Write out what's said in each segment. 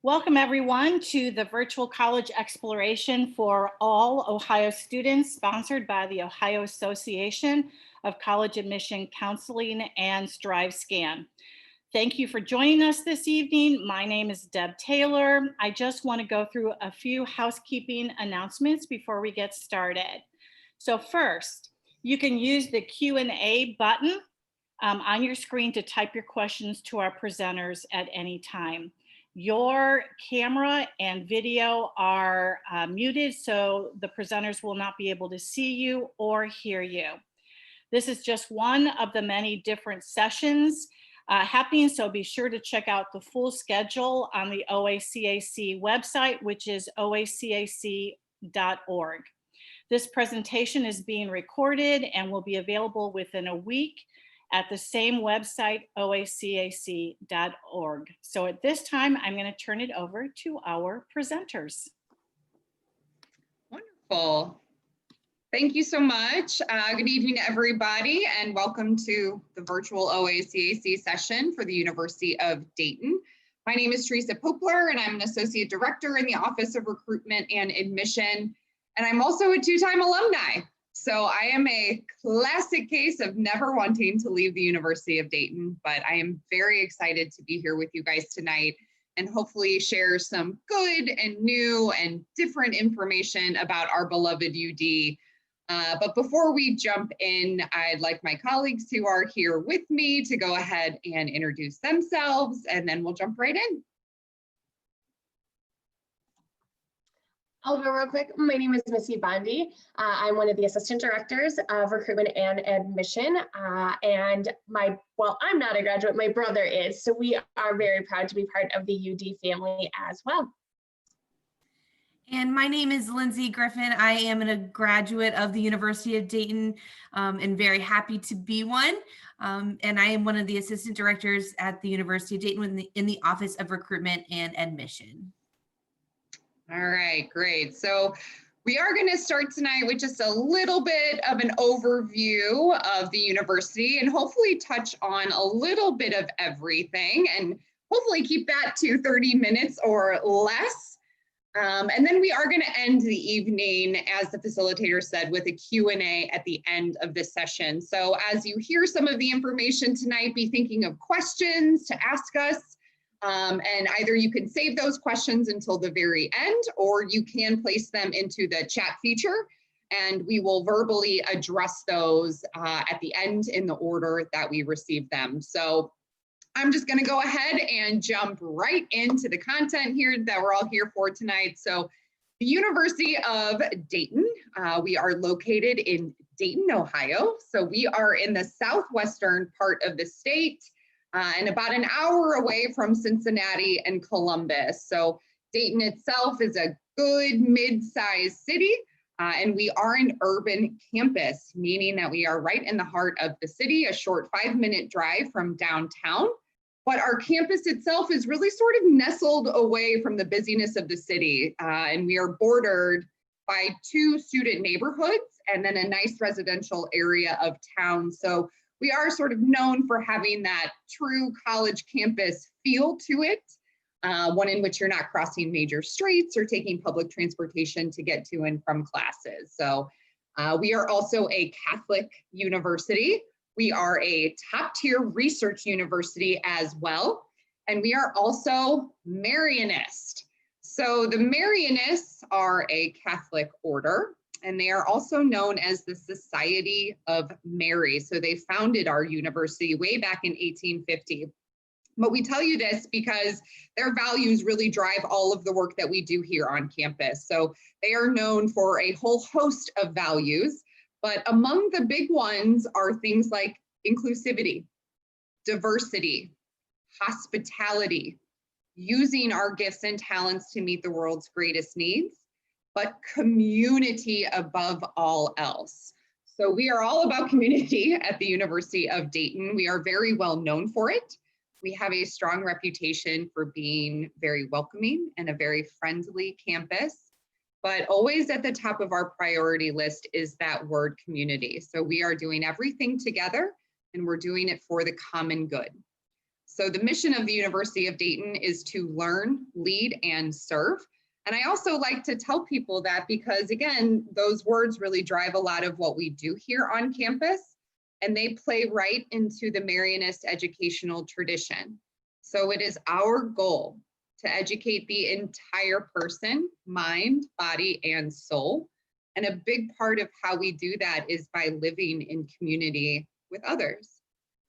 Welcome everyone to the virtual college exploration for all Ohio students, sponsored by the Ohio Association of College Admission Counseling and StriveScan. Thank you for joining us this evening. My name is Deb Taylor. I just want to go through a few housekeeping announcements before we get started. So first, you can use the Q&A button on your screen to type your questions to our presenters at any time. Your camera and video are muted, so the presenters will not be able to see you or hear you. This is just one of the many different sessions happening, so be sure to check out the full schedule on the OACAC website, which is oacac.org. This presentation is being recorded and will be available within a week at the same website, oacac.org. So at this time, I'm going to turn it over to our presenters. Wonderful. Thank you so much. Good evening, everybody, and welcome to the virtual OACAC session for the University of Dayton. My name is Teresa Poplar, and I'm an Associate Director in the Office of Recruitment and Admission, and I'm also a two-time alumni. So I am a classic case of never wanting to leave the University of Dayton, but I am very excited to be here with you guys tonight and hopefully share some good and new and different information about our beloved UD. But before we jump in, I'd like my colleagues who are here with me to go ahead and introduce themselves, and then we'll jump right in. I'll go real quick. My name is Missy Bondi. I'm one of the assistant directors of recruitment and admission. And I'm not a graduate, my brother is. So we are very proud to be part of the UD family as well. And my name is Lindsay Griffin. I am a graduate of the University of Dayton and very happy to be one. And I am one of the assistant directors at the University of Dayton in the Office of Recruitment and Admission. All right, great. So we are going to start tonight with just a little bit of an overview of the university and hopefully touch on a little bit of everything and hopefully keep that to 30 minutes or less. And then we are going to end the evening, as the facilitator said, with a Q&A at the end of this session. So as you hear some of the information tonight, be thinking of questions to ask us. And either you can save those questions until the very end, or you can place them into the chat feature, and we will verbally address those at the end in the order that we receive them. So I'm just going to go ahead and jump right into the content here that we're all here for tonight. So the University of Dayton, we are located in Dayton, Ohio. So we are in the southwestern part of the state. And about an hour away from Cincinnati and Columbus. So Dayton itself is a good mid-sized city, and we are an urban campus, meaning that we are right in the heart of the city, a short 5-minute drive from downtown. But our campus itself is really sort of nestled away from the busyness of the city, and we are bordered by 2 student neighborhoods and then a nice residential area of town. So we are sort of known for having that true college campus feel to it, one in which you're not crossing major streets or taking public transportation to get to and from classes. So we are also a Catholic university. We are a top-tier research university as well. And we are also Marianist. So the Marianists are a Catholic order, and they are also known as the Society of Mary. So they founded our university way back in 1850. But we tell you this because their values really drive all of the work that we do here on campus. So they are known for a whole host of values, but among the big ones are things like inclusivity, diversity, hospitality, using our gifts and talents to meet the world's greatest needs, but community above all else. So we are all about community at the University of Dayton. We are very well known for it. We have a strong reputation for being very welcoming and a very friendly campus, but always at the top of our priority list is that word community. So we are doing everything together and we're doing it for the common good. So the mission of the University of Dayton is to learn, lead, and serve. And I also like to tell people that because, again, those words really drive a lot of what we do here on campus, and they play right into the Marianist educational tradition. So it is our goal to educate the entire person, mind, body, and soul. And a big part of how we do that is by living in community with others.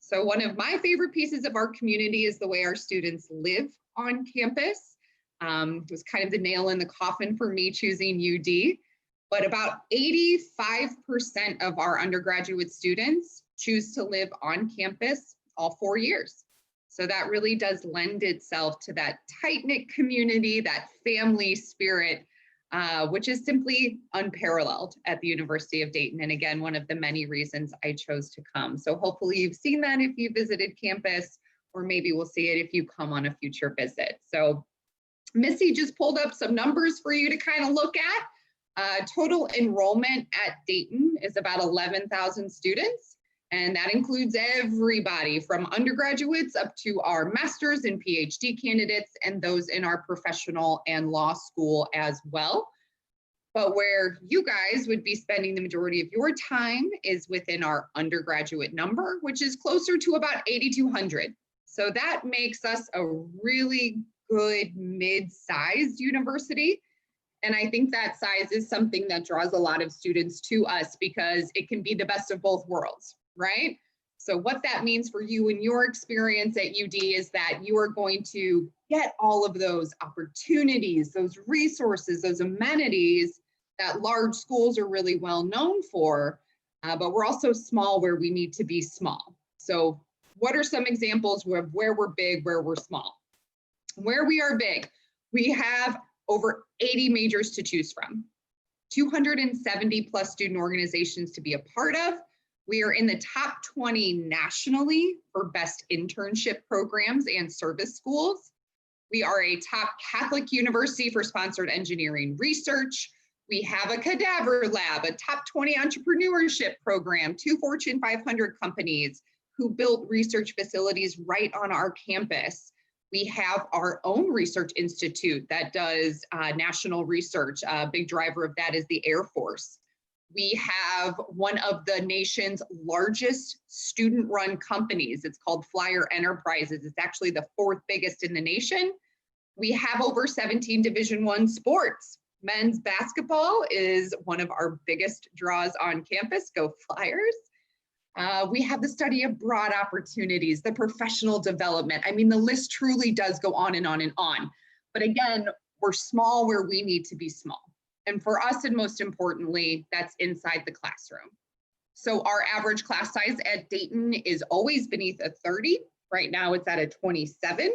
So one of my favorite pieces of our community is the way our students live on campus. It was kind of the nail in the coffin for me choosing UD, but about 85% of our undergraduate students choose to live on campus all 4 years. So that really does lend itself to that tight-knit community, that family spirit, which is simply unparalleled at the University of Dayton. And again, one of the many reasons I chose to come. So hopefully you've seen that if you visited campus, or maybe we'll see it if you come on a future visit. So Missy just pulled up some numbers for you to kind of look at. Total enrollment at Dayton is about 11,000 students. And that includes everybody from undergraduates up to our master's and PhD candidates and those in our professional and law school as well. But where you guys would be spending the majority of your time is within our undergraduate number, which is closer to about 8,200. So that makes us a really good mid-sized university. And I think that size is something that draws a lot of students to us because it can be the best of both worlds, right? So what that means for you and your experience at UD is that you are going to get all of those opportunities, those resources, those amenities that large schools are really well known for, but we're also small where we need to be small. So what are some examples of where we're big, where we're small? Where we are big, we have over 80 majors to choose from, 270 plus student organizations to be a part of. We are in the top 20 nationally for best internship programs and service schools. We are a top Catholic university for sponsored engineering research. We have a cadaver lab, a top 20 entrepreneurship program, 2 Fortune 500 companies who built research facilities right on our campus. We have our own research institute that does national research. A big driver of that is the Air Force. We have one of the nation's largest student-run companies. It's called Flyer Enterprises. It's actually the 4th biggest in the nation. We have over 17 Division I sports. Men's basketball is one of our biggest draws on campus. Go Flyers. We have the study abroad opportunities, the professional development. I mean, the list truly does go on and on and on. But again, we're small where we need to be small. And for us, and most importantly, that's inside the classroom. So our average class size at Dayton is always beneath a 30. Right now it's at a 27.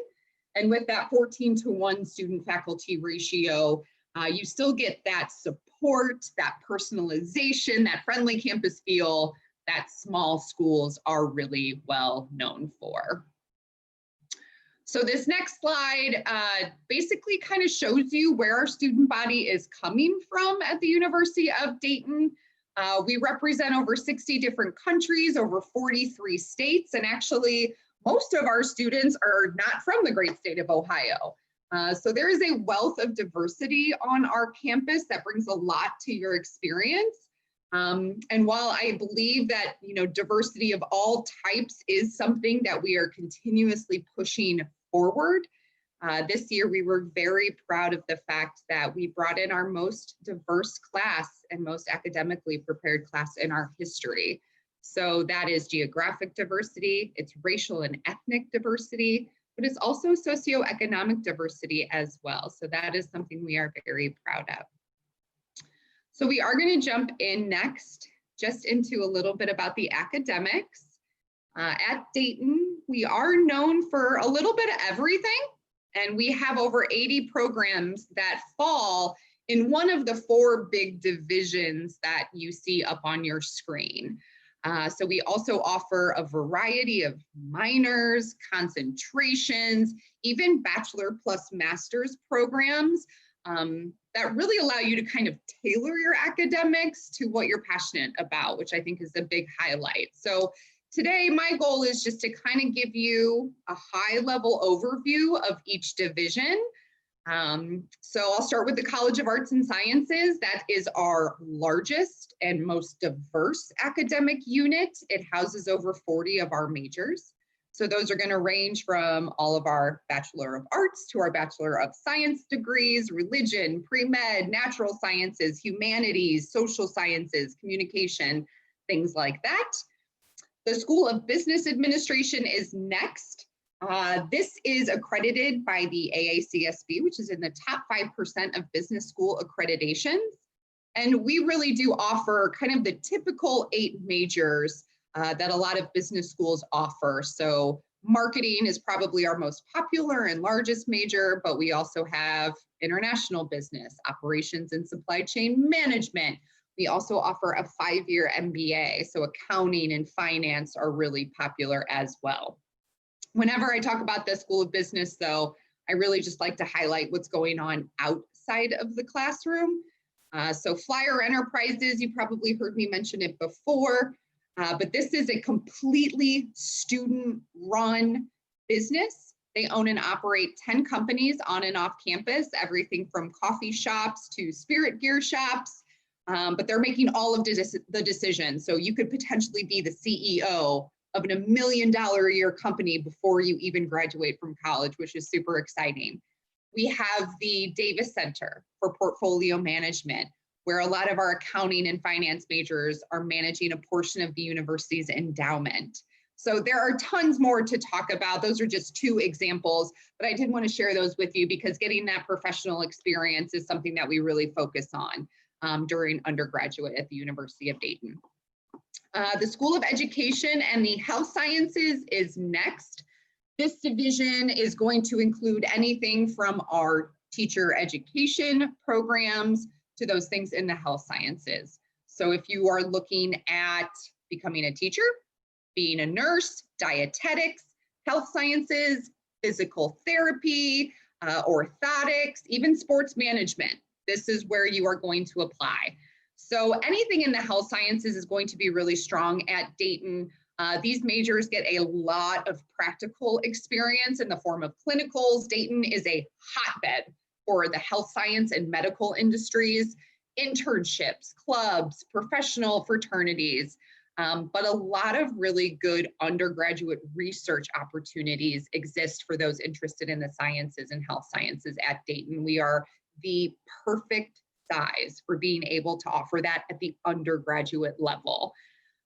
And with that 14-to-1 student faculty ratio, you still get that support, that personalization, that friendly campus feel that small schools are really well known for. So this next slide basically kind of shows you where our student body is coming from at the University of Dayton. We represent over 60 different countries, over 43 states, and actually most of our students are not from the great state of Ohio. So there is a wealth of diversity on our campus that brings a lot to your experience. And while I believe that, diversity of all types is something that we are continuously pushing forward, this year we were very proud of the fact that we brought in our most diverse class and most academically prepared class in our history. So that is geographic diversity, it's racial and ethnic diversity, but it's also socioeconomic diversity as well. So that is something we are very proud of. So we are going to jump in next just into a little bit about the academics. At Dayton, we are known for a little bit of everything, and we have over 80 programs that fall in one of the 4 big divisions that you see up on your screen. So we also offer a variety of minors, concentrations, even bachelor plus master's programs that really allow you to kind of tailor your academics to what you're passionate about, which I think is a big highlight. So today, my goal is just to kind of give you a high-level overview of each division. So I'll start with the College of Arts and Sciences. That is our largest and most diverse academic unit. It houses over 40 of our majors. So those are going to range from all of our Bachelor of Arts to our Bachelor of Science degrees, religion, pre-med, natural sciences, humanities, social sciences, communication, things like that. The School of Business Administration is next. This is accredited by the AACSB, which is in the top 5% of business school accreditations. And we really do offer kind of the typical 8 majors that a lot of business schools offer. So marketing is probably our most popular and largest major, but we also have international business, operations and supply chain management. We also offer a 5-year MBA, so accounting and finance are really popular as well. Whenever I talk about the School of Business, though, I really just like to highlight what's going on outside of the classroom. So Flyer Enterprises, you probably heard me mention it before, but this is a completely student-run business. They own and operate 10 companies on and off campus, everything from coffee shops to spirit gear shops, but they're making all of the decisions. So you could potentially be the CEO of an $1 million a year company before you even graduate from college, which is super exciting. We have the Davis Center for Portfolio Management, where a lot of our accounting and finance majors are managing a portion of the university's endowment. So there are tons more to talk about. Those are just 2 examples, but I did want to share those with you because getting that professional experience is something that we really focus on during undergraduate at the University of Dayton. The School of Education and the Health Sciences is next. This division is going to include anything from our teacher education programs to those things in the health sciences. So if you are looking at becoming a teacher, being a nurse, dietetics, health sciences, physical therapy, orthotics, even sports management, this is where you are going to apply. So anything in the health sciences is going to be really strong at Dayton. These majors get a lot of practical experience in the form of clinicals. Dayton is a hotbed for the health science and medical industries, internships, clubs, professional fraternities, but a lot of really good undergraduate research opportunities exist for those interested in the sciences and health sciences at Dayton. We are the perfect size for being able to offer that at the undergraduate level.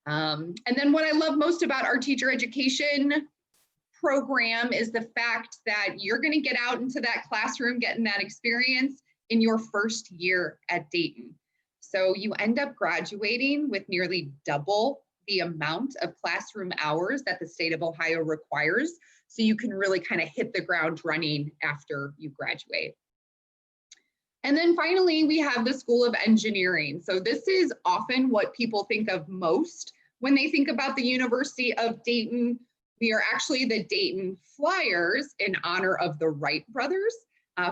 And then what I love most about our teacher education program is the fact that you're going to get out into that classroom, getting that experience in your first year at Dayton. So you end up graduating with nearly double the amount of classroom hours that the state of Ohio requires. So you can really kind of hit the ground running after you graduate. And then finally, we have the School of Engineering. So this is often what people think of most when they think about the University of Dayton. We are actually the Dayton Flyers in honor of the Wright brothers,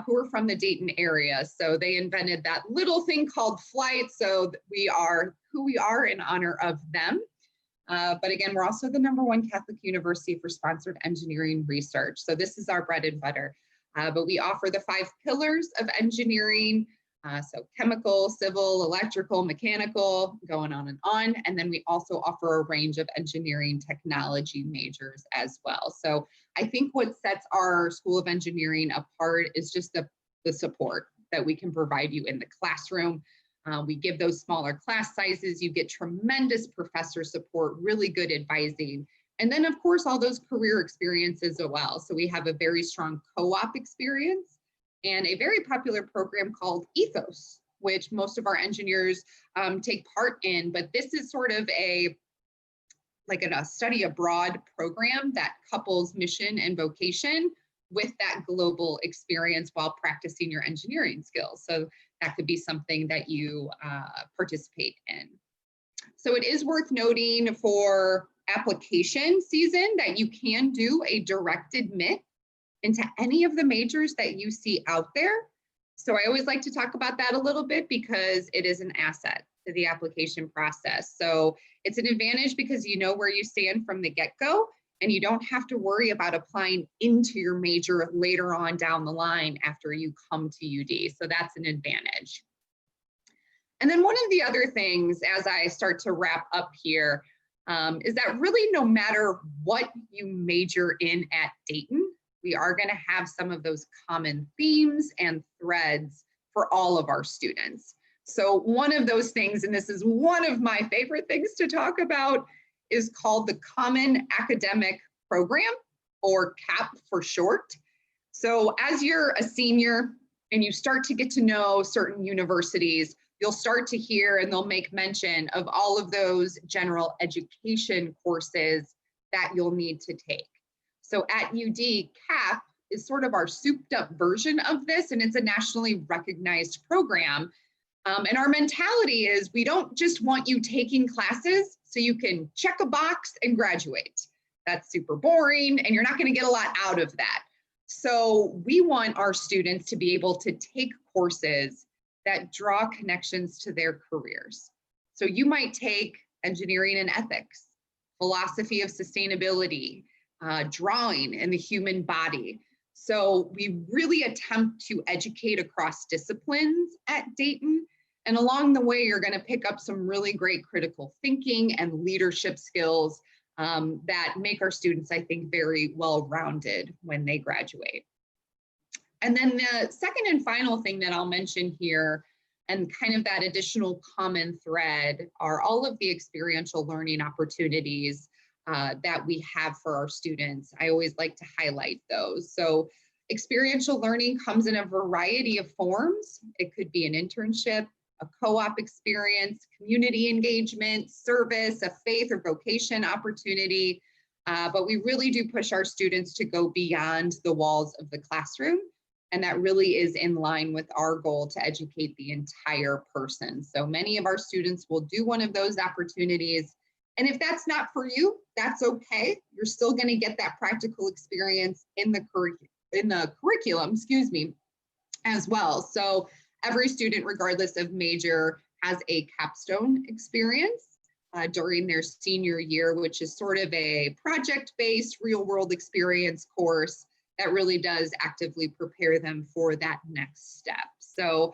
who are from the Dayton area. So they invented that little thing called flight. So we are who we are in honor of them. But again, we're also the #1 Catholic university for sponsored engineering research. So this is our bread and butter. But we offer the 5 pillars of engineering, so chemical, civil, electrical, mechanical, going on. And then we also offer a range of engineering technology majors as well. So I think what sets our School of Engineering apart is just the support that we can provide you in the classroom. We give those smaller class sizes. You get tremendous professor support, really good advising. And then, of course, all those career experiences as well. So we have a very strong co-op experience and a very popular program called Ethos, which most of our engineers take part in. But this is sort of a study abroad program that couples mission and vocation with that global experience while practicing your engineering skills. So that could be something that you participate in. So it is worth noting for application season that you can do a direct admit into any of the majors that you see out there. So I always like to talk about that a little bit because it is an asset to the application process. So it's an advantage because you know where you stand from the get-go, and you don't have to worry about applying into your major later on down the line after you come to UD. So that's an advantage. And then one of the other things as I start to wrap up here is that really no matter what you major in at Dayton, we are going to have some of those common themes and threads for all of our students. So one of those things, and this is one of my favorite things to talk about, is called the Common Academic Program, or CAP for short. So as you're a senior and you start to get to know certain universities, you'll start to hear and they'll make mention of all of those general education courses that you'll need to take. So at UD, CAP is sort of our souped up version of this, and it's a nationally recognized program. And our mentality is we don't just want you taking classes so you can check a box and graduate. That's super boring, and you're not going to get a lot out of that. So we want our students to be able to take courses that draw connections to their careers. So you might take engineering and ethics, philosophy of sustainability, drawing and the human body. So we really attempt to educate across disciplines at Dayton. And along the way, you're going to pick up some really great critical thinking and leadership skills that make our students, I think, very well-rounded when they graduate. And then the second and final thing that I'll mention here, and kind of that additional common thread, are all of the experiential learning opportunities that we have for our students. I always like to highlight those. So experiential learning comes in a variety of forms. It could be an internship, a co-op experience, community engagement, service, a faith or vocation opportunity. But we really do push our students to go beyond the walls of the classroom. And that really is in line with our goal to educate the entire person. So many of our students will do one of those opportunities. And if that's not for you, that's okay. You're still going to get that practical experience in the curriculum, as well. So every student, regardless of major, has a capstone experience during their senior year, which is sort of a project-based real-world experience course that really does actively prepare them for that next step. So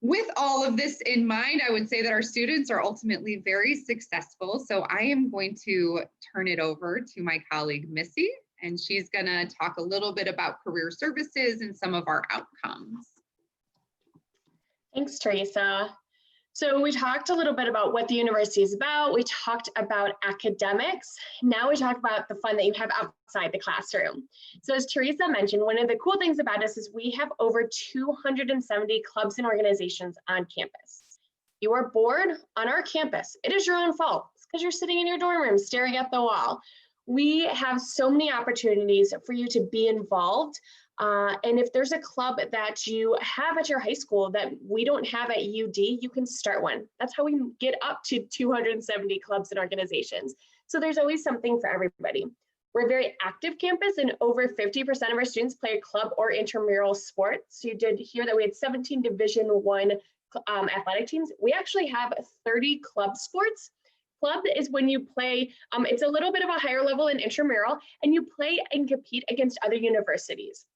with all of this in mind, I would say that our students are ultimately very successful. So I am going to turn it over to my colleague, Missy, and she's gonna talk a little bit about career services and some of our outcomes. Thanks, Teresa. So we talked a little bit about what the university is about. We talked about academics. Now we talk about the fun that you have outside the classroom. So as Teresa mentioned, one of the cool things about us is we have over 270 clubs and organizations on campus. You are bored on our campus. It is your own fault. It's because you're sitting in your dorm room staring at the wall. We have so many opportunities for you to be involved. And if there's a club that you have at your high school that we don't have at UD, you can start one. That's how we get up to 270 clubs and organizations. So there's always something for everybody. We're a very active campus, and over 50% of our students play a club or intramural sport. So you did hear that we had 17 Division I athletic teams. We actually have 30 club sports. Club is when you play, it's a little bit of a higher level in intramural, and you play and compete against other universities.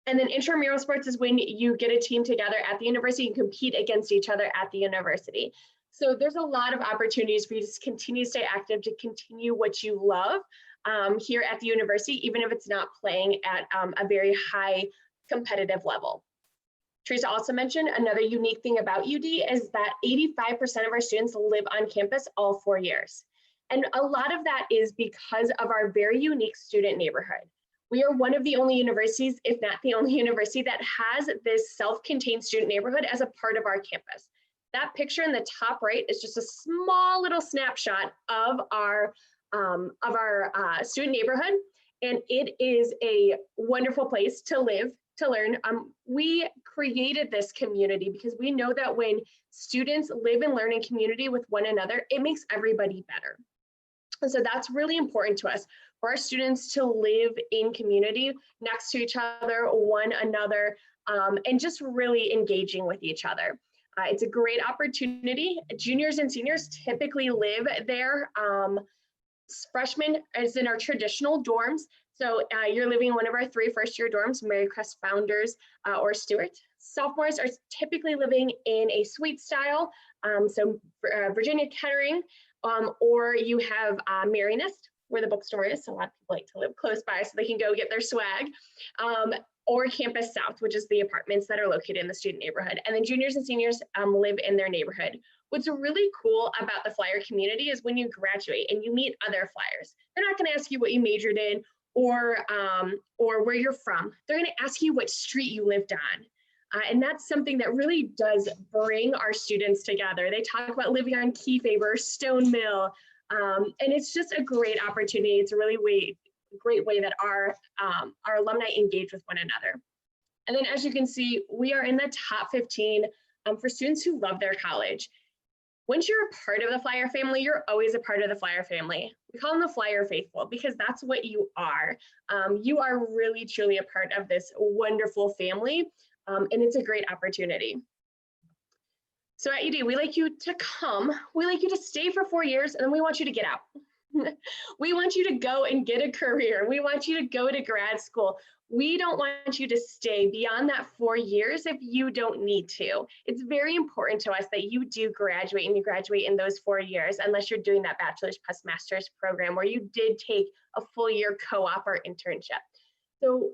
And then intramural sports is when you get a team together at the university and compete against each other at the university. So there's a lot of opportunities for you to continue to stay active, to continue what you love here at the university, even if it's not playing at a very high competitive level. Teresa also mentioned another unique thing about UD is that 85% of our students live on campus all 4 years. And a lot of that is because of our very unique student neighborhood. We are one of the only universities, if not the only university, that has this self-contained student neighborhood as a part of our campus. That picture in the top right is just a small little snapshot of our student neighborhood, and it is a wonderful place to live, to learn. We created this community because we know that when students live and learn in community with one another, it makes everybody better. And so that's really important to us, for our students to live in community next to each other, one another, and just really engaging with each other. It's a great opportunity. Juniors and seniors typically live there. Freshmen is in our traditional dorms. So you're living in one of our 3 first-year dorms, Marycrest, Founders, or Stewart. Sophomores are typically living in a suite style, so Virginia Kettering, or you have Marianist, where the bookstore is. So a lot of people like to live close by so they can go get their swag. Or Campus South, which is the apartments that are located in the student neighborhood. And then juniors and seniors live in their neighborhood. What's really cool about the flyer community is when you graduate and you meet other flyers, they're not going to ask you what you majored in or where you're from. They're going to ask you what street you lived on. And that's something that really does bring our students together. They talk about living on Kefauver, Stone Mill, and it's just a great opportunity. It's a really great way that our alumni engage with one another. And then as you can see, we are in the top 15 for students who love their college. Once you're a part of the Flyer family, you're always a part of the Flyer family. We call them the Flyer faithful because that's what you are. You are really, truly a part of this wonderful family, and it's a great opportunity. So at UD, we like you to come, we like you to stay for 4 years, and then we want you to get out. We want you to go and get a career. We want you to go to grad school. We don't want you to stay beyond that 4 years if you don't need to. It's very important to us that you do graduate and you graduate in those 4 years, unless you're doing that bachelor's plus master's program where you did take a full year co-op or internship. So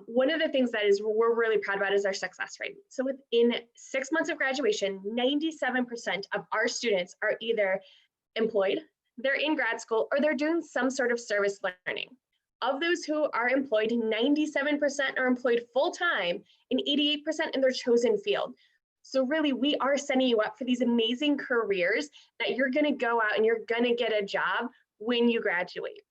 one of the things that we're really proud about is our success rate. So within 6 months of graduation, 97% of our students are either employed, they're in grad school, or they're doing some sort of service learning. Of those who are employed, 97% are employed full-time and 88% in their chosen field. So really, we are setting you up for these amazing careers that you're gonna go out and you're gonna get a job when you graduate.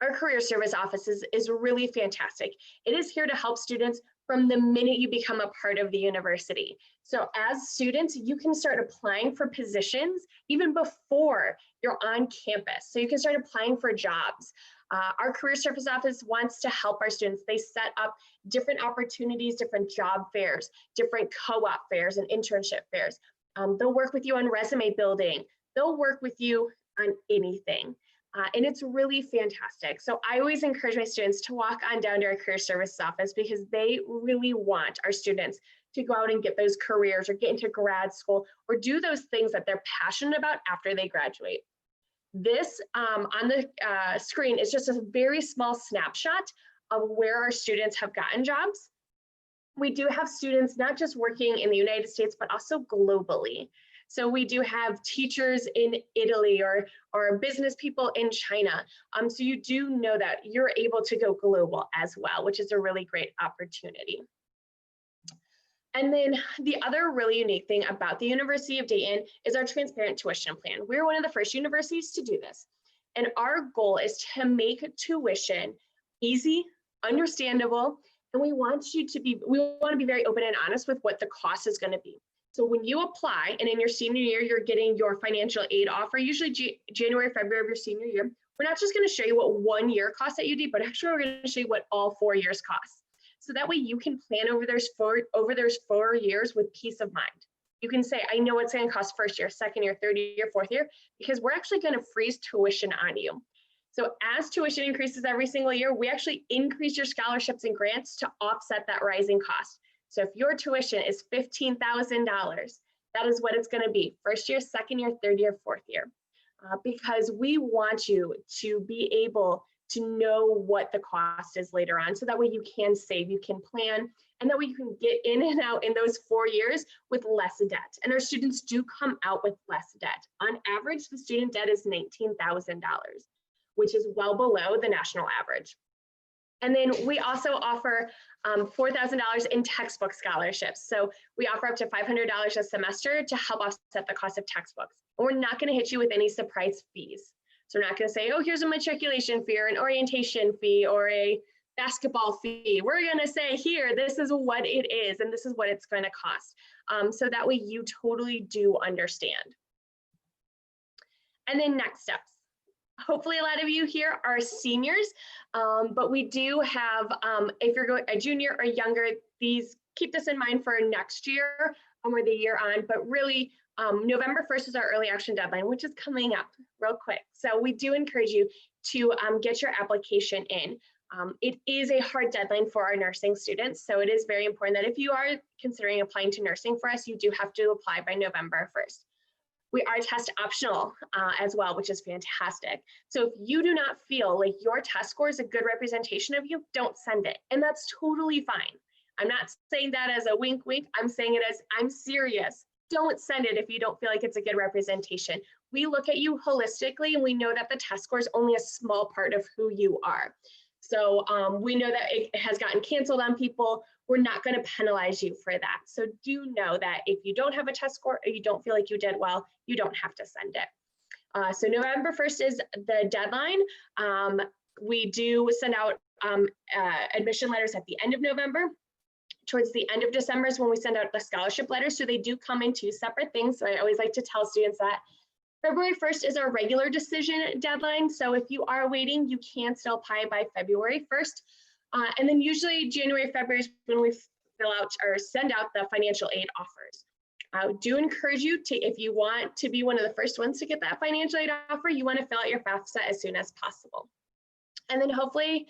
Our career service office is really fantastic. It is here to help students from the minute you become a part of the university. So as students, you can start applying for positions even before you're on campus. So you can start applying for jobs. Our career service office wants to help our students. They set up different opportunities, different job fairs, different co-op fairs and internship fairs. They'll work with you on resume building. They'll work with you on anything. And it's really fantastic. So I always encourage my students to walk on down to our career service office because they really want our students to go out and get those careers or get into grad school or do those things that they're passionate about after they graduate. This on the screen is just a very small snapshot of where our students have gotten jobs. We do have students not just working in the United States, but also globally. So we do have teachers in Italy or business people in China. So you do know that you're able to go global as well, which is a really great opportunity. And then the other really unique thing about the University of Dayton is our transparent tuition plan. We're one of the first universities to do this. And our goal is to make tuition easy, understandable, and we want to be very open and honest with what the cost is going to be. So when you apply and in your senior year, you're getting your financial aid offer, usually January, February of your senior year, we're not just going to show you what 1 year costs at UD, but actually we're going to show you what all 4 years cost. So that way you can plan over those 4 years with peace of mind. You can say, I know what's going to cost first year, second year, third year, fourth year, because we're actually going to freeze tuition on you. So as tuition increases every single year, we actually increase your scholarships and grants to offset that rising cost. So if your tuition is $15,000, that is what it's going to be first year, second year, third year, fourth year, because we want you to be able to know what the cost is later on. So that way you can save, you can plan, and that way you can get in and out in those 4 years with less debt. And our students do come out with less debt. On average, the student debt is $19,000, which is well below the national average. And then we also offer $4,000 in textbook scholarships. So we offer up to $500 a semester to help offset the cost of textbooks. And we're not going to hit you with any surprise fees. So we're not going to say, oh, here's a matriculation fee or an orientation fee or a basketball fee. We're going to say, here, this is what it is, and this is what it's going to cost. So that way you totally do understand. And then next steps. Hopefully a lot of you here are seniors, but we do have, if you're going a junior or younger, keep this in mind for next year. or the year on, but really November 1st is our early action deadline, which is coming up real quick. So we do encourage you to get your application in. It is a hard deadline for our nursing students, so it is very important that if you are considering applying to nursing for us, you do have to apply by November 1st. We are test optional as well, which is fantastic. So if you do not feel like your test score is a good representation of you, don't send it. And that's totally fine. I'm not saying that as a wink, wink. I'm saying it as I'm serious. Don't send it if you don't feel like it's a good representation. We look at you holistically, and we know that the test score is only a small part of who you are. So we know that it has gotten canceled on people. We're not going to penalize you for that. So do know that if you don't have a test score or you don't feel like you did well, you don't have to send it. So November 1st is the deadline. We do send out admission letters at the end of November. Towards the end of December is when we send out the scholarship letters. So they do come in two separate things. So I always like to tell students that February 1st is our regular decision deadline. So if you are waiting, you can still apply by February 1st. And then usually January, February is when we fill out or send out the financial aid offers. I do encourage you to, if you want to be one of the first ones to get that financial aid offer, you want to fill out your FAFSA as soon as possible. And then hopefully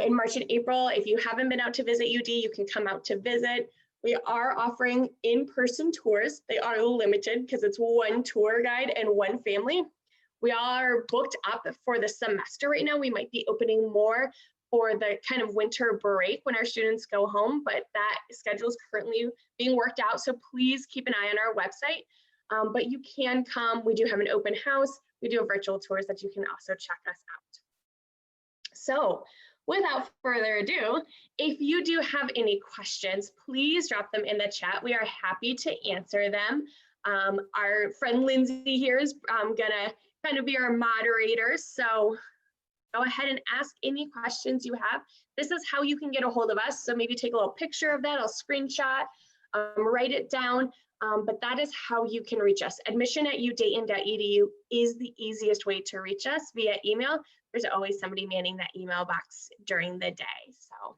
in March and April, if you haven't been out to visit UD, you can come out to visit. We are offering in-person tours. They are limited because it's one tour guide and one family. We are booked up for the semester right now. We might be opening more for the kind of winter break when our students go home, but that schedule is currently being worked out. So please keep an eye on our website, but you can come. We do have an open house. We do have virtual tours that you can also check us out. So without further ado, if you do have any questions, please drop them in the chat. We are happy to answer them. Our friend Lindsay here is gonna kind of be our moderator. So go ahead and ask any questions you have. This is how you can get a hold of us. So maybe take a little picture of that, I'll screenshot, write it down, but that is how you can reach us. admission@udayton.edu is the easiest way to reach us via email. There's always somebody manning that email box during the day. So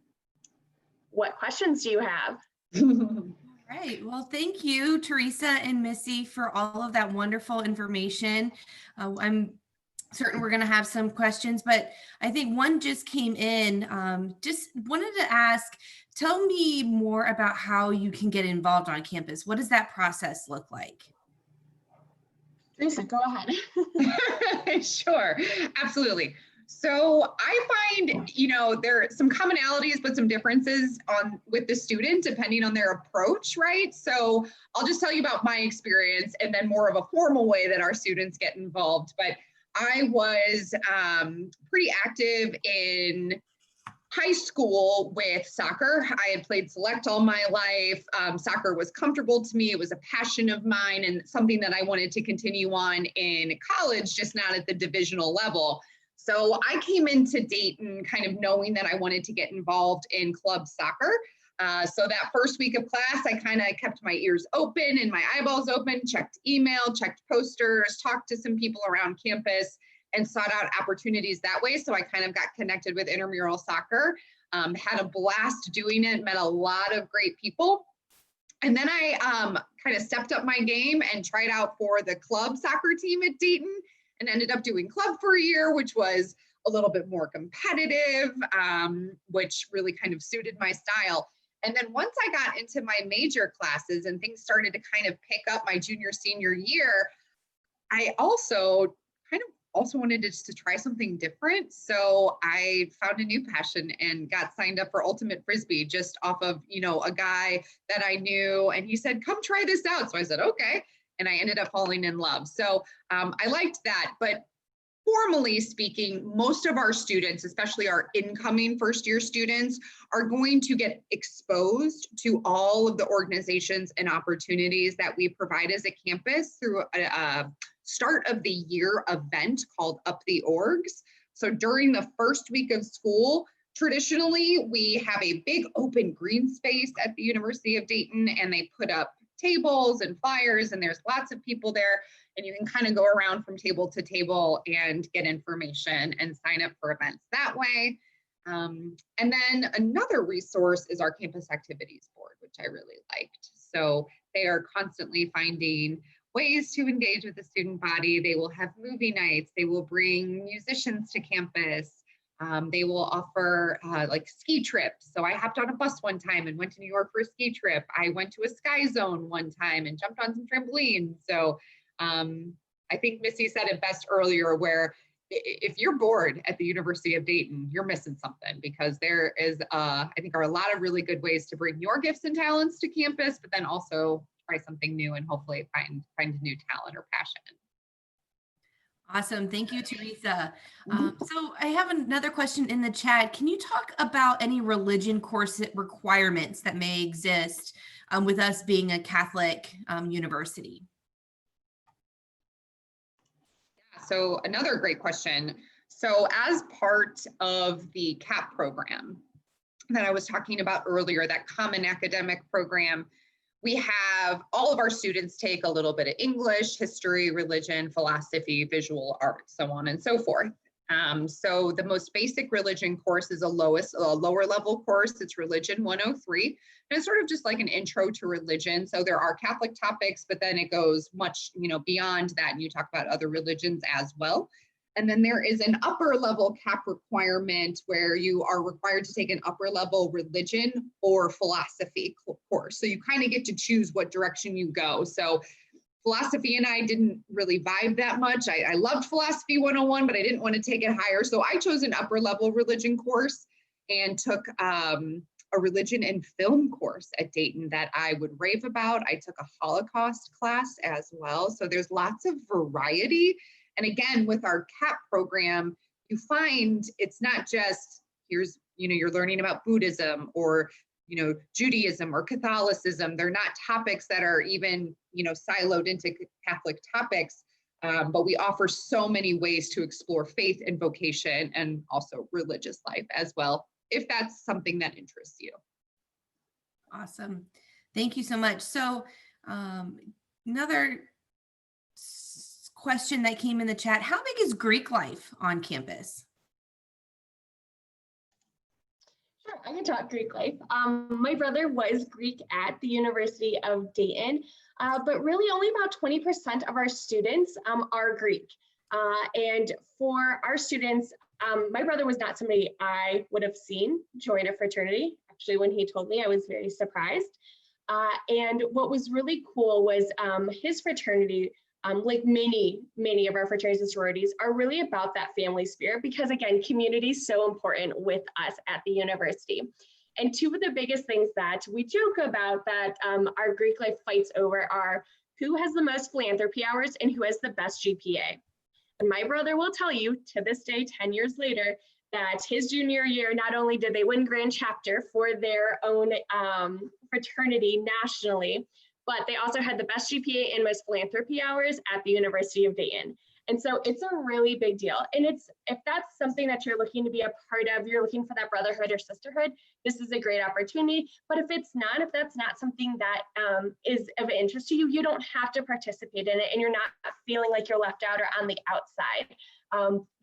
what questions do you have? All right. Well, thank you, Teresa and Missy, for all of that wonderful information. I'm certain we're going to have some questions, but I think one just came in. Just wanted to ask, tell me more about how you can get involved on campus. What does that process look like? Teresa, go ahead. Sure, absolutely. So I find, there are some commonalities, but some differences with the student depending on their approach, right? So I'll just tell you about my experience and then more of a formal way that our students get involved. But I was pretty active in high school with soccer. I had played select all my life. Soccer was comfortable to me. It was a passion of mine and something that I wanted to continue on in college, just not at the divisional level. So I came into Dayton kind of knowing that I wanted to get involved in club soccer. So that first week of class, I kind of kept my ears open and my eyeballs open, checked email, checked posters, talked to some people around campus, and sought out opportunities that way. So I kind of got connected with intramural soccer, had a blast doing it, met a lot of great people. And then I kind of stepped up my game and tried out for the club soccer team at Dayton and ended up doing club for a year, which was a little bit more competitive, which really kind of suited my style. And then once I got into my major classes and things started to kind of pick up my junior, senior year, I also wanted to try something different. So I found a new passion and got signed up for Ultimate Frisbee just off of, a guy that I knew. And he said, come try this out. So I said, okay. And I ended up falling in love. So I liked that. But formally speaking, most of our students, especially our incoming first-year students, are going to get exposed to all of the organizations and opportunities that we provide as a campus through a start of the year event called Up the Orgs. So during the first week of school, traditionally, we have a big open green space at the University of Dayton, and they put up tables and flyers, and there's lots of people there, and you can kind of go around from table to table and get information and sign up for events that way. And then another resource is our campus activities board, which I really liked. So they are constantly finding ways to engage with the student body. They will have movie nights. They will bring musicians to campus. They will offer like ski trips. So I hopped on a bus one time and went to New York for a ski trip. I went to a sky zone one time and jumped on some trampolines. So I think Missy said it best earlier, where if you're bored at the University of Dayton, you're missing something, because there is, I think, are a lot of really good ways to bring your gifts and talents to campus, but then also try something new and hopefully find a new talent or passion. Awesome. Thank you, Teresa. So I have another question in the chat. Can you talk about any religion course requirements that may exist with us being a Catholic university? So another great question. So as part of the CAP program that I was talking about earlier, that common academic program, we have all of our students take a little bit of English, history, religion, philosophy, visual arts, so on and so forth. So the most basic religion course is a lower level course. It's Religion 103. And it's sort of just like an intro to religion. So there are Catholic topics, but then it goes much, beyond that. And you talk about other religions as well. And then there is an upper level CAP requirement where you are required to take an upper level religion or philosophy course. So you kind of get to choose what direction you go. So philosophy and I didn't really vibe that much. I loved philosophy 101, but I didn't want to take it higher. So I chose an upper level religion course and took a religion and film course at Dayton that I would rave about. I took a Holocaust class as well. So there's lots of variety. And again, with our CAP program, you find it's not just, here's, you're learning about Buddhism or, Judaism or Catholicism. They're not topics that are even, siloed into Catholic topics, but we offer so many ways to explore faith and vocation and also religious life as well, if that's something that interests you. Awesome. Thank you so much. So another question that came in the chat, how big is Greek life on campus? Sure, I can talk Greek life. My brother was Greek at the University of Dayton, but really only about 20% of our students are Greek. And for our students, my brother was not somebody I would have seen join a fraternity. Actually, when he told me, I was very surprised. And what was really cool was his fraternity, like many of our fraternities and sororities, are really about that family spirit, because again, community is so important with us at the university. And two of the biggest things that we joke about that our Greek life fights over are who has the most philanthropy hours and who has the best GPA. And my brother will tell you to this day, 10 years later, that his junior year, not only did they win grand chapter for their own fraternity nationally, but they also had the best GPA and most philanthropy hours at the University of Dayton. And so it's a really big deal. And if that's something that you're looking to be a part of, you're looking for that brotherhood or sisterhood, this is a great opportunity. But if that's not something that is of interest to you, you don't have to participate in it, and you're not feeling like you're left out or on the outside.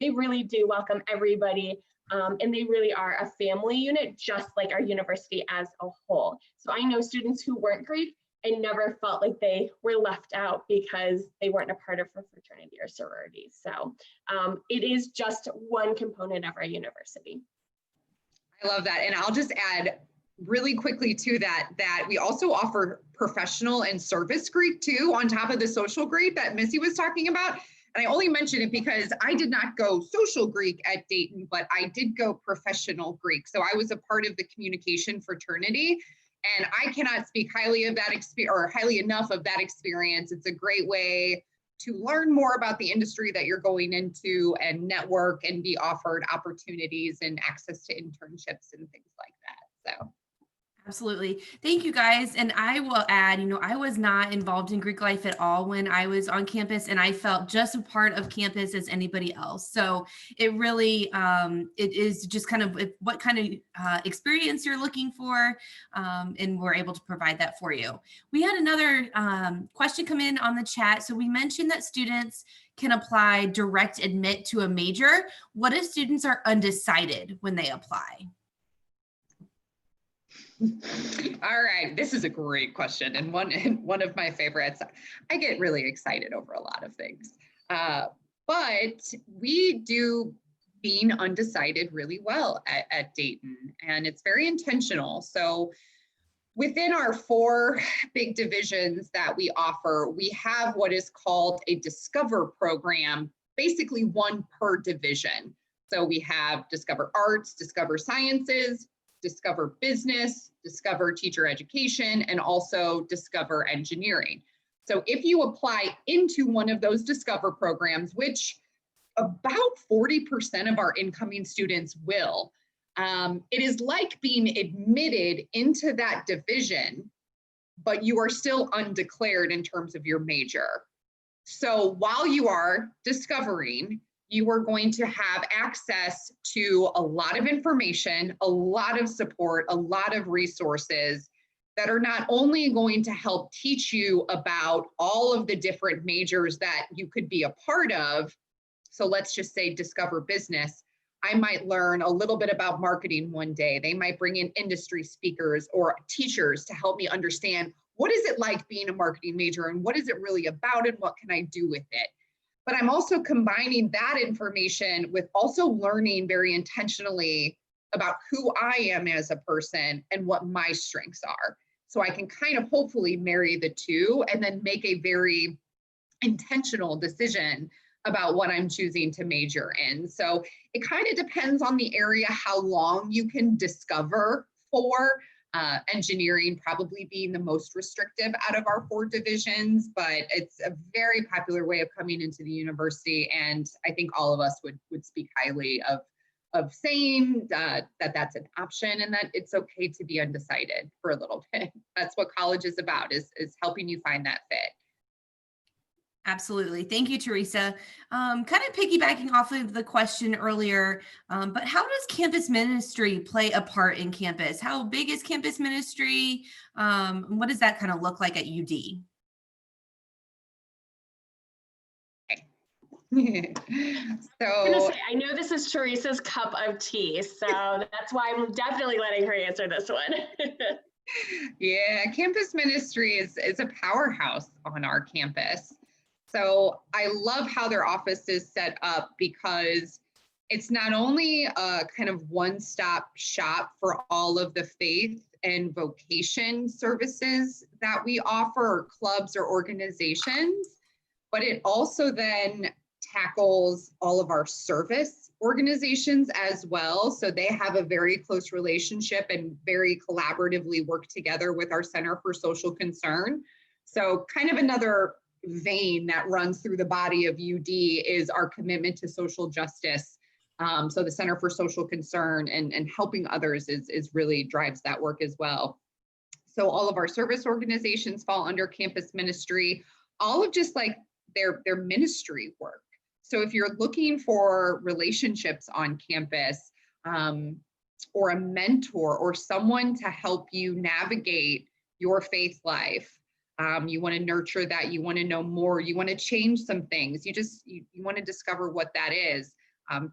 They really do welcome everybody. And they really are a family unit, just like our university as a whole. So I know students who weren't Greek and never felt like they were left out because they weren't a part of a fraternity or sorority. So it is just one component of our university. I love that. And I'll just add really quickly to that we also offer professional and service Greek too, on top of the social Greek that Missy was talking about. And I only mention it because I did not go social Greek at Dayton, but I did go professional Greek. So I was a part of the communication fraternity. And I cannot speak highly of that experience, or highly enough of that experience. It's a great way to learn more about the industry that you're going into and network and be offered opportunities and access to internships and things like that. So. Absolutely. Thank you, guys. And I will add, I was not involved in Greek life at all when I was on campus, and I felt just a part of campus as anybody else. So it really, it is just kind of what kind of experience you're looking for, and we're able to provide that for you. We had another question come in on the chat. So we mentioned that students can apply direct admit to a major. What if students are undecided when they apply? All right, this is a great question and one of my favorites. I get really excited over a lot of things, but we do being undecided really well at Dayton, and it's very intentional. So within our 4 big divisions that we offer, we have what is called a Discover program, basically 1 per division. So we have Discover Arts, Discover Sciences, Discover Business, Discover Teacher Education, and also Discover Engineering. So if you apply into one of those Discover programs, which about 40% of our incoming students will, it is like being admitted into that division, but you are still undeclared in terms of your major. So while you are discovering, you are going to have access to a lot of information, a lot of support, a lot of resources that are not only going to help teach you about all of the different majors that you could be a part of. So let's just say Discover Business. I might learn a little bit about marketing one day. They might bring in industry speakers or teachers to help me understand what is it like being a marketing major and what is it really about and what can I do with it. But I'm also combining that information with also learning very intentionally about who I am as a person and what my strengths are. So I can kind of hopefully marry the two and then make a very intentional decision about what I'm choosing to major in. So it kind of depends on the area, how long you can discover for. Engineering probably being the most restrictive out of our 4 divisions, but it's a very popular way of coming into the university. And I think all of us would speak highly of saying that that's an option and that it's okay to be undecided for a little bit. That's what college is about, is helping you find that fit. Absolutely. Thank you, Teresa. Kind of piggybacking off of the question earlier, but how does campus ministry play a part in campus? How big is campus ministry? What does that kind of look like at UD? So I know this is Teresa's cup of tea, so that's why I'm definitely letting her answer this one. yeah, campus ministry is a powerhouse on our campus. So I love how their office is set up because it's not only a kind of one-stop shop for all of the faith and vocation services that we offer, or clubs or organizations, but it also then tackles all of our service organizations as well. So they have a very close relationship and very collaboratively work together with our Center for Social Concern. So kind of another vein that runs through the body of UD is our commitment to social justice. So the Center for Social Concern and helping others is really drives that work as well. So all of our service organizations fall under campus ministry, all of just like their ministry work. So if you're looking for relationships on campus, or a mentor or someone to help you navigate your faith life, you want to nurture that, you want to know more, you want to change some things, you want to discover what that is,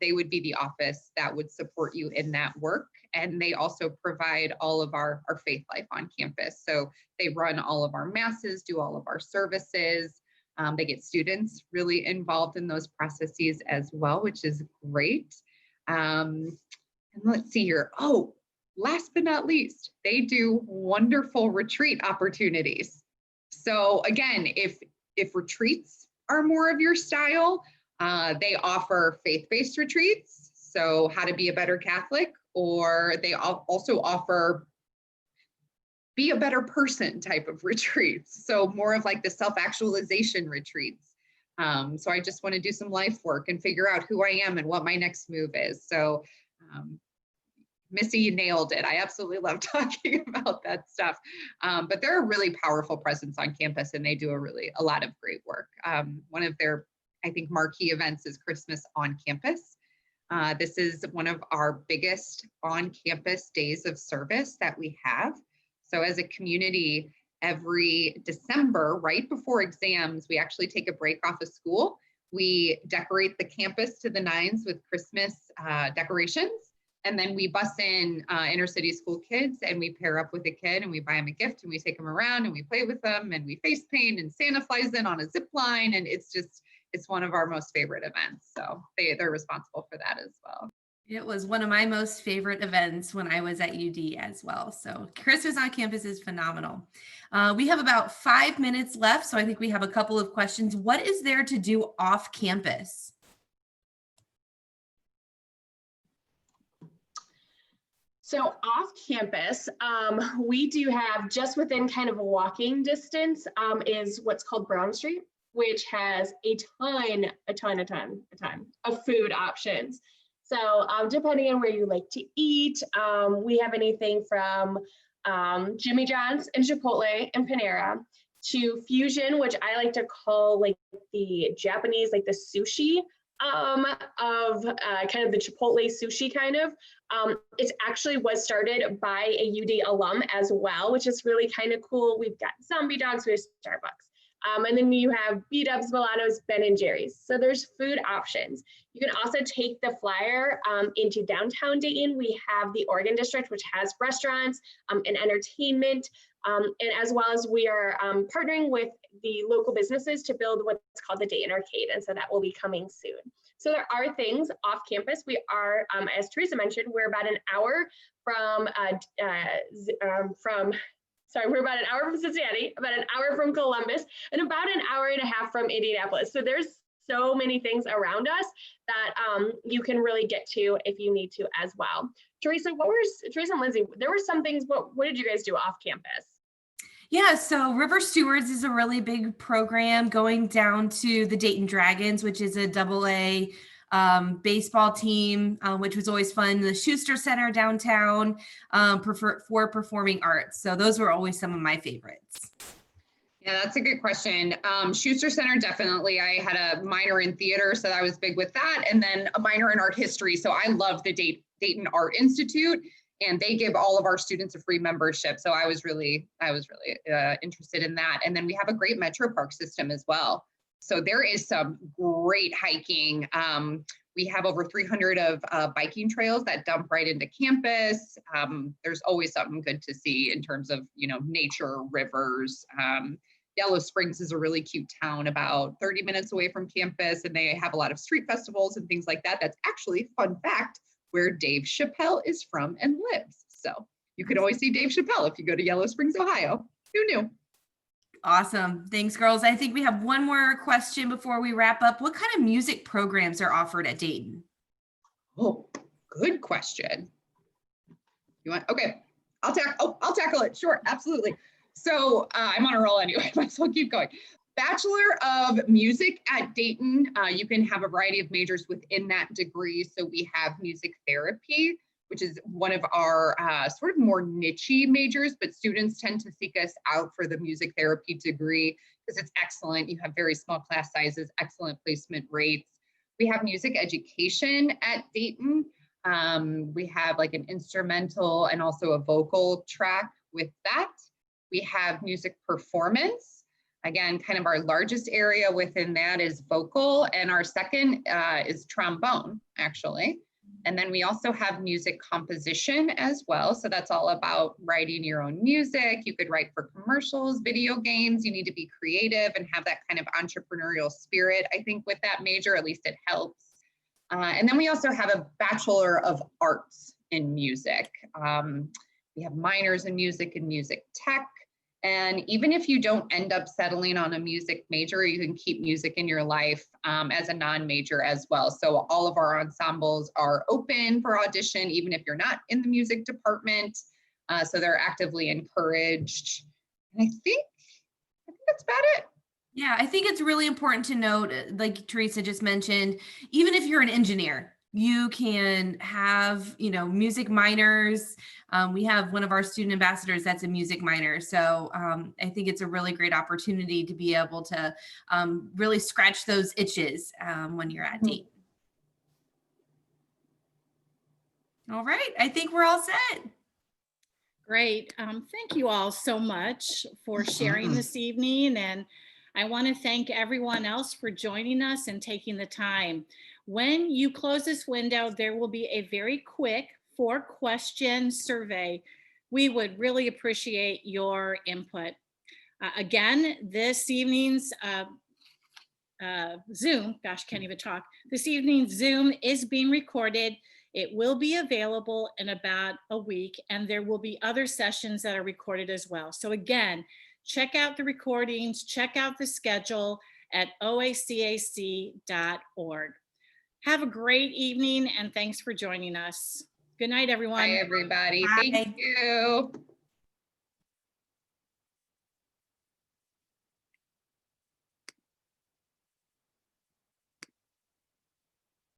they would be the office that would support you in that work. And they also provide all of our faith life on campus. So they run all of our masses, do all of our services. They get students really involved in those processes as well, which is great. And let's see here. Oh, last but not least, they do wonderful retreat opportunities. So again, if retreats are more of your style, they offer faith-based retreats. So how to be a better Catholic, or they also offer be a better person type of retreats. So more of like the self-actualization retreats. So I just want to do some life work and figure out who I am and what my next move is. So Missy, you nailed it. I absolutely love talking about that stuff. But they're a really powerful presence on campus and they do a lot of great work. One of their, I think, marquee events is Christmas on campus. This is one of our biggest on-campus days of service that we have. So as a community, every December, right before exams, we actually take a break off of school. We decorate the campus to the nines with Christmas decorations. And then we bus in inner city school kids, and we pair up with a kid and we buy them a gift and we take them around and we play with them and we face paint, and Santa flies in on a zip line. And it's one of our most favorite events. So they're responsible for that as well. It was one of my most favorite events when I was at UD as well. So Christmas on campus is phenomenal. We have about 5 minutes left, so I think we have a couple of questions. What is there to do off campus? So off campus, we do have, just within kind of a walking distance, is what's called Brown Street, which has a ton of food options. So depending on where you like to eat, we have anything from Jimmy John's and Chipotle and Panera to Fusion, which I like to call like the Japanese, like the sushi of kind of the Chipotle sushi kind of. It actually was started by a UD alum as well, which is really kind of cool. We've got Zombie Dogs, we have Starbucks. And then you have B-Dubs, Milanos, Ben and Jerry's. So there's food options. You can also take the flyer into downtown Dayton. We have the Oregon District, which has restaurants and entertainment. And as well as we are partnering with the local businesses to build what's called the Dayton Arcade. And so that will be coming soon. So there are things off campus. We are, as Teresa mentioned, we're about an hour we're about an hour from Cincinnati, about an hour from Columbus, and about an hour and a half from Indianapolis. So there's so many things around us that you can really get to if you need to as well. Teresa and Lindsay, there were some things, what did you guys do off campus? Yeah, so River Stewards is a really big program, going down to the Dayton Dragons, which is a AA baseball team, which was always fun. The Schuster Center downtown for performing arts. So those were always some of my favorites. Yeah, that's a good question. Schuster Center, definitely. I had a minor in theater, so I was big with that. And then a minor in art history. So I love the Dayton Art Institute, and they give all of our students a free membership. So I was really interested in that. And then we have a great Metro Park system as well. So there is some great hiking. We have over 300 of biking trails that dump right into campus. There's always something good to see in terms of, nature, rivers. Yellow Springs is a really cute town about 30 minutes away from campus, and they have a lot of street festivals and things like that. That's actually, fun fact, where Dave Chappelle is from and lives. So you can always see Dave Chappelle if you go to Yellow Springs, Ohio. Who knew? Awesome. Thanks, girls. I think we have one more question before we wrap up. What kind of music programs are offered at Dayton? Oh, good question. Okay, I'll tackle it. Sure, absolutely. So I'm on a roll anyway, might as well keep going. Bachelor of Music at Dayton. You can have a variety of majors within that degree. So we have music therapy, which is one of our sort of more niche-y majors, but students tend to seek us out for the music therapy degree because it's excellent. You have very small class sizes, excellent placement rates. We have music education at Dayton. We have like an instrumental and also a vocal track with that. We have music performance. Again, kind of our largest area within that is vocal, and our second is trombone, actually. And then we also have music composition as well. So that's all about writing your own music. You could write for commercials, video games. You need to be creative and have that kind of entrepreneurial spirit. I think with that major, at least it helps. And then we also have a Bachelor of Arts in Music. We have minors in music and music tech. And even if you don't end up settling on a music major, you can keep music in your life as a non-major as well. So all of our ensembles are open for audition, even if you're not in the music department. So they're actively encouraged. And I think that's about it. Yeah, I think it's really important to note, like Teresa just mentioned, even if you're an engineer, you can have, music minors. We have one of our student ambassadors that's a music minor. So I think it's a really great opportunity to be able to really scratch those itches when you're at Dayton. All right, I think we're all set. Great. Thank you all so much for sharing this evening. And I want to thank everyone else for joining us and taking the time. When you close this window, there will be a very quick 4-question survey. We would really appreciate your input. Again, this evening's Zoom, gosh, can't even talk. This evening's Zoom is being recorded. It will be available in about a week, and there will be other sessions that are recorded as well. So again, check out the recordings, check out the schedule at oacac.org. Have a great evening, and thanks for joining us. Good night, everyone. Bye, everybody. Bye. Thank you.